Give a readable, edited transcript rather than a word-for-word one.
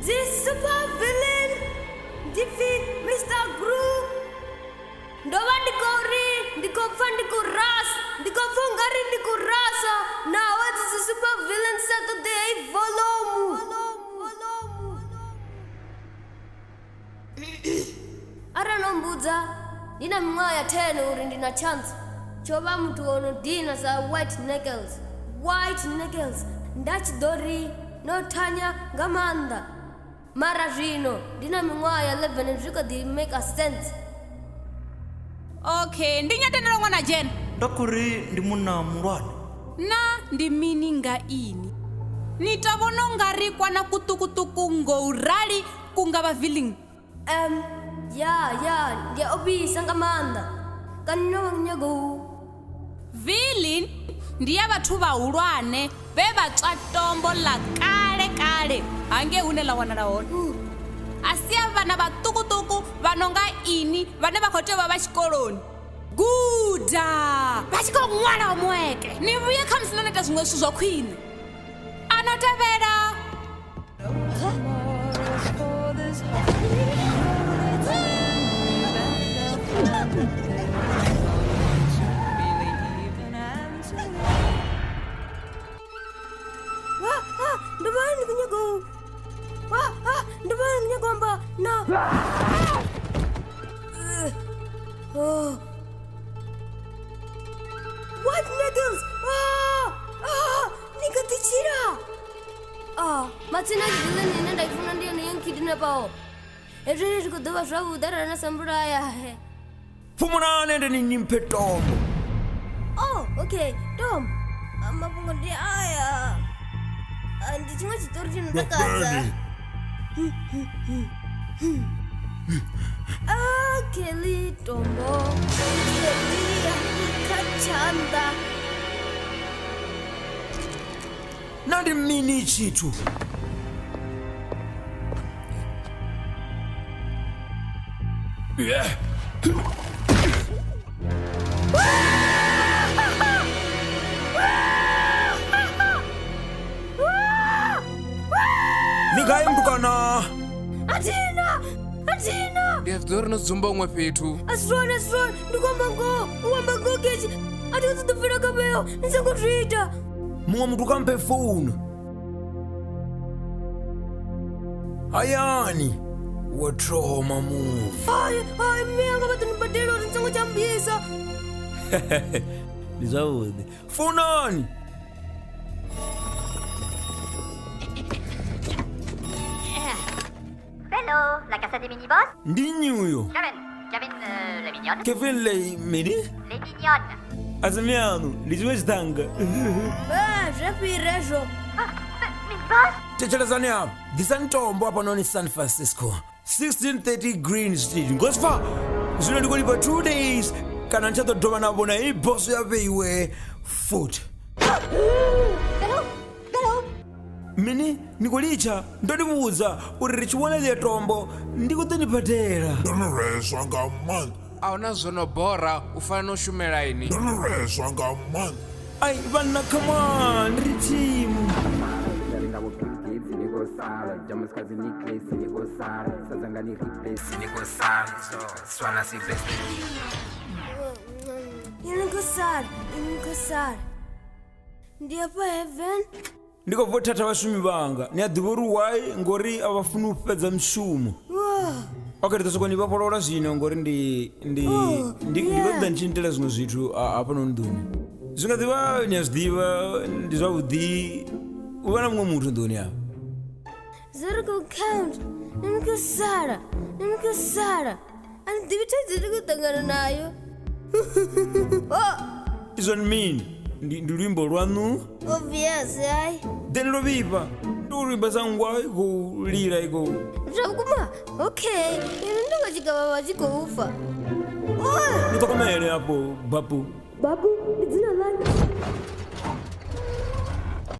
This super villain defeat Mr. Group. Ndoba ndikori, ndikopfa ndikuras, ndikopfongari ndikurasa. Now what is the super villain Saturday volume? Aranombudza, ndina mimwaya 10 uri ndina chance. Chova mtu ono dina za white knuckles. White knuckles, ndachidori, notanya ngamanda. Mara zvino, ndina mimwaya 11 zvikodi make a sense. Okay, ndinyatenera mwana Jen. Ndakuri ndi munna mulwana. Na ndi mini nga ini. Nitavona ngari kwana kutukutuku ngourali kungava villain. Yeah, ndia obisa ngamanda. Kanino nyago. Villain ndiya vathu vahulwane ve vatswa tombo la kale hange une la wana la wona. Asiya vana vatukutuku vanonga ini vane vakoteva va xikoloni. Guda vachiko n'wana wa mweke ni vuye kha msina neta zwin'we swi zwa khwine anotevera. Ndobani kunyago. Ndobani kunyagomba. No. What knuckles? Nikatichira. Matsina villain ine ndaifuna ndiyo niyankidina pao. Ezviri zvikudova zvavudara na samburaya. Fumuna nende ni nyimpe tombo. Oh, okay. Tom. Mapungo ndi aya. Ndichimwe chitori chinodakadza. Kelly tombo. Kelly kachanda. Nandi mini chitu. Yeah. Nikai mtukana. Atina. Ndiyazidori nozumba umwe fethu. Asron. Uwamba go kechi. Ati kuzidufira kabeyo. Nisakutwita. Mwa mtu kampe phone. Ayani. Watroma move. Ay, mianga batu nipatelo nisango chambisa. Nizawude. Funani. Hello, la casa des mini-boss. Ndinyuyo. Kevin, la mignonne. Kevin le mini? Les mignonnes. Azamiano, liziwe stanga. Zvapirezo. Mini-boss. Techelezani apa. Ndisantombo apa noni San Francisco. 1630 Green Street. Ngosfa. Zvino ndikolipa 2 days. Kana nchatodhova navo na iboso yapeiwe foot. Hello. Mini nikolicha ndodimuudza uri richiona letombo ndikutendipatera. Ndonoreswa ngaman. Auna zvono bhora ufana noshumela ini. Ndonoreswa ngaman. Ai vana come on ritimu. Inikosara. Ndiapa heaven. Ndikobva tata vashumi vanga neadhivoruwai ngori avafuni kupedza mushumo. Okay, nditosokoni vapolola zvino ngori ndikoda ndichindela zvimwe zvithu apa nondoni zvingadhiva nyazvidiva ndizvavudi uvana mumwe muthu ndoni apa Ziri kucount. Inikosara. Andidivi tadziri kutangana nayo. izvoni mini ndilwimbo rwanu Obvious, ai. then lovipa ndorwimba sangwa ikulira iko Zvakuma. Okay. Ini ndingachigava vachigoufa. nditokomere apo bapu Babu, it's in a line.